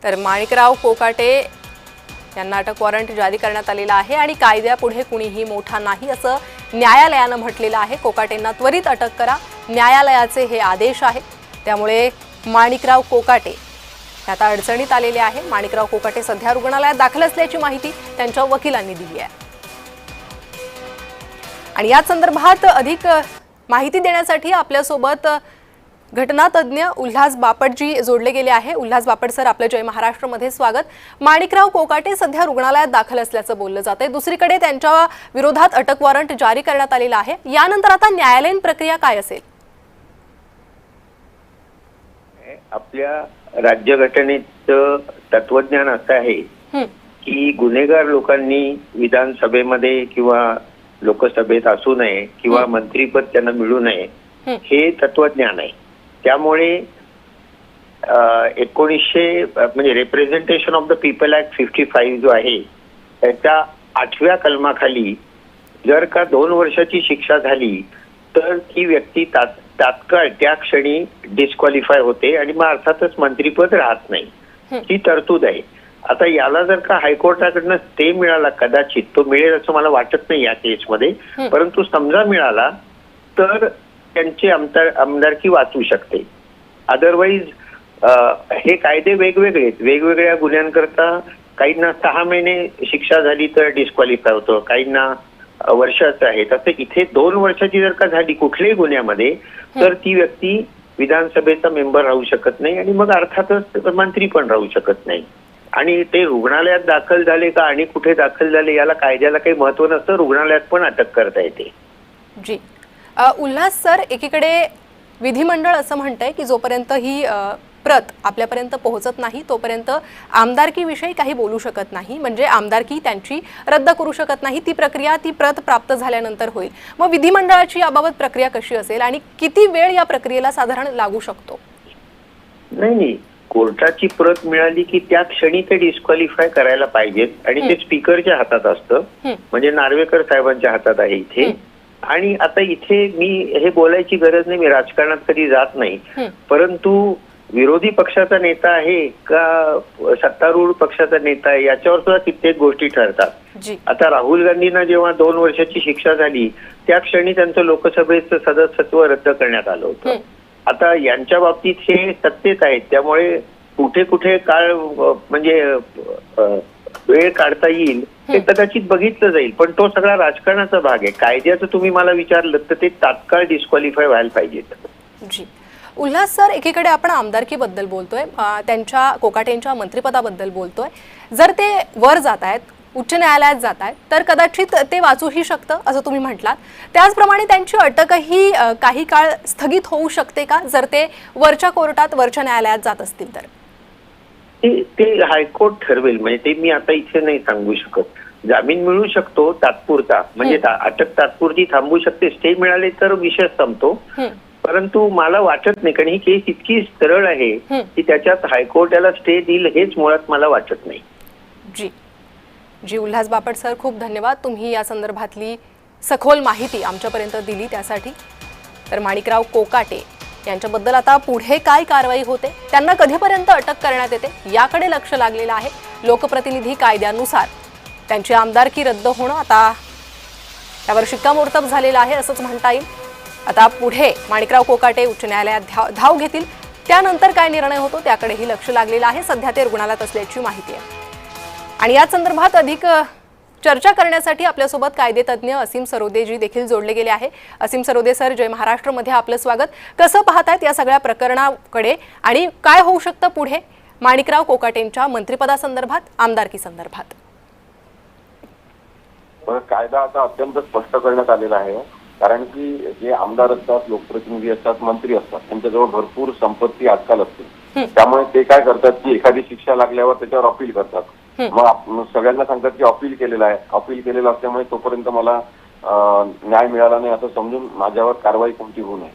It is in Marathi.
तर माणिकराव कोकाटे यांना अटक वॉरंट जारी करण्यात आलेला आहे आणि कायद्यापुढे कुणीही मोठा नाही असं न्यायालयानं म्हटलेलं आहे। कोकाटेंना त्वरित अटक करा, न्यायालयाचे हे आदेश आहे। त्यामुळे माणिकराव कोकाटे आता अडचणीत आलेले आहे। माणिकराव कोकाटे सध्या रुग्णालयात दाखल असल्याची माहिती त्यांच्या वकिलांनी दिली आहे आणि या संदर्भात अधिक माहिती देण्यासाठी आपल्यासोबत घटनातज्ञ उल्हास बापटजी जोडले गेले आहे। उल्हास बापट सर, आपलं जय महाराष्ट्र मध्ये स्वागत। माणिकराव कोकाटे सध्या रुग्णालयात दाखल असल्याचं बोललं जातंय, दुसरीकडे त्यांच्या विरोधात अटक वॉरंट जारी करण्यात आलेला आहे। यानंतर आता न्यायालयीन प्रक्रिया काय असेल? आपल्या राज्यघटनेचं तत्वज्ञान असं आहे की गुन्हेगार लोकांनी विधानसभेमध्ये किंवा लोकसभेत असू नये किंवा मंत्रीपद त्यांना मिळू नये, हे तत्वज्ञान आहे। त्यामुळे 1900 म्हणजे representation of the people act 55 जो आहे त्याच्या 8व्या कलमाखाली जर का 2 वर्षाची शिक्षा झाली तर ती व्यक्ती तात्काळ त्या क्षणी डिस्क्वालिफाय होते आणि मग अर्थातच मंत्रीपद राहत नाही, ही तरतूद आहे। आता याला जर का हायकोर्टाकडनं स्टे मिळाला, कदाचित तो मिळेल असं मला वाटत नाही या केसमध्ये, परंतु समजा मिळाला तर त्यांची आमदारकी वाचू शकते। अदरवाईज हे कायदे वेगवेगळे आहेत, वेगवेगळ्या गुन्ह्यांकरता काहींना 6 महिने शिक्षा झाली तर डिस्क्वालिफाय होतं, काहींना वर्षाचं आहे। तसं इथे 2 वर्षाची जर का झाली कुठल्याही गुन्ह्यामध्ये तर ती व्यक्ती विधानसभेचा मेंबर राहू शकत नाही आणि मग अर्थातच मंत्री पण राहू शकत नाही। आणि ते रुग्णालयात दाखल झाले का आणि कुठे दाखल झाले याला कायद्याला काही महत्व नसतं, रुग्णालयात पण अटक करता येते। जी उल्हास सर, एकीकडे विधिमंडळ असं म्हणतंय की जोपर्यंत ही प्रत आपल्यापर्यंत पोहोचत नाही तोपर्यंत आमदारकीविषयी काही बोलू शकत नाही, म्हणजे आमदारकी त्यांची रद्द करू शकत नाही, ती प्रक्रिया ती प्रत प्राप्त झाल्यानंतर होईल। मग विधिमंडळाची याबाबत प्रक्रिया कशी असेल आणि किती वेळ या प्रक्रियेला साधारण लागू शकतो? नाही, कोर्टाची प्रत मिळाली की त्या क्षणी ते डिस्क्वालिफाय करायला पाहिजेत आणि ते स्पीकरच्या हातात असतं, म्हणजे नार्वेकर साहेबांच्या हातात आहे इथे। आणि आता इथे मी हे बोलायची गरज नाही, मी राजकारणात कधी जात नाही, परंतु विरोधी पक्षाचा नेता आहे का सत्तारूढ पक्षाचा नेता आहे याच्यावर सुद्धा कित्येक गोष्टी ठरतात। आता राहुल गांधींना जेव्हा 2 वर्षाची शिक्षा झाली त्या क्षणी त्यांचं लोकसभेचं सदस्यत्व रद्द करण्यात आलं होतं। आता यांच्या बाबतीत हे सत्तेत आहेत, त्यामुळे कुठे कुठे काळ म्हणजे वेळ काढता येईल हे कदाचित बघितलं जाईल, पण तो सगळा राजकारणाचा भाग आहे। कायद्याचं तुम्ही मला विचारलं तर ते तात्काळ डिस्क्वालिफाय व्हायला पाहिजेत। जी उल्हास सर, एकीकडे आपण आमदारकीबद्दल बोलतोय, त्यांच्या कोकाटेंच्या मंत्रिपदाबद्दल बोलतोय, जर ते वर जात आहेत, उच्च न्यायालयात जात आहेत तर कदाचित ते वाचूही शकतं असं तुम्ही म्हटलात। त्याचप्रमाणे त्यांची अटकही काही काळ स्थगित होऊ शकते का जर ते वरच्या कोर्टात वरच्या न्यायालयात जात असतील तर? ते हायकोर्ट ठरवेल, म्हणजे ते मी आता इथे नाही सांगू शकत। जामीन मिळू शकतो तात्पुरता, म्हणजे अटक तात्पुरती थांबू शकते, स्टे मिळाले तर विषय संपतो, परंतु मला वाटत नाही, कारण ही केस इतकी सरळ आहे की त्याच्यात हायकोर्ट याला स्टे देईल हेच मुळात मला वाटत नाही। जी उल्हास बापट सर, खूप धन्यवाद, तुम्ही या संदर्भातली सखोल माहिती आमच्यापर्यंत दिली त्यासाठी। तर माणिकराव कोकाटे यांच्याबद्दल आता पुढे काय कारवाई होते, त्यांना कधीपर्यंत अटक करण्यात येते याकडे लक्ष लागलेलं आहे। लोकप्रतिनिधी कायद्यानुसार त्यांची आमदारकी रद्द होणं आता त्यावर शिक्कामोर्तब झालेलं आहे असंच म्हणता येईल। आता पुढे माणिकराव कोकाटे उच्च न्यायालयात धाव घेतील, त्यानंतर काय निर्णय होतो त्याकडेही लक्ष लागलेलं आहे। सध्या ते रुग्णालयात असल्याची माहिती आहे आणि या संदर्भात अधिक चर्चा करण्यासाठी आपल्यासोबत कायदेतज्ञ असीम सरोदेजी देखील जोडले गेले आहे। असीम सरोदे सर, जय महाराष्ट्र मध्ये आपलं स्वागत। कसं पाहतायत या सगळ्या प्रकरणाकडे आणि काय होऊ शकतं पुढे माणिकराव कोकाटेंच्या मंत्रिपदासंदर्भात, आमदारकी संदर्भात? कायदा आता अत्यंत स्पष्ट करण्यात आलेला आहे, कारण की जे आमदार असतात, लोकप्रतिनिधी असतात, मंत्री असतात, त्यांच्याजवळ भरपूर संपत्ती आजकाल असते, त्यामुळे ते काय करतात की एखादी शिक्षा लागल्यावर त्याच्यावर अपील करतात। मग सगळ्यांना सांगतात की अपील केलेलं आहे, अपील केलेलं असल्यामुळे तोपर्यंत मला न्याय मिळाला नाही असं समजून माझ्यावर कारवाई कोणती होऊ नये।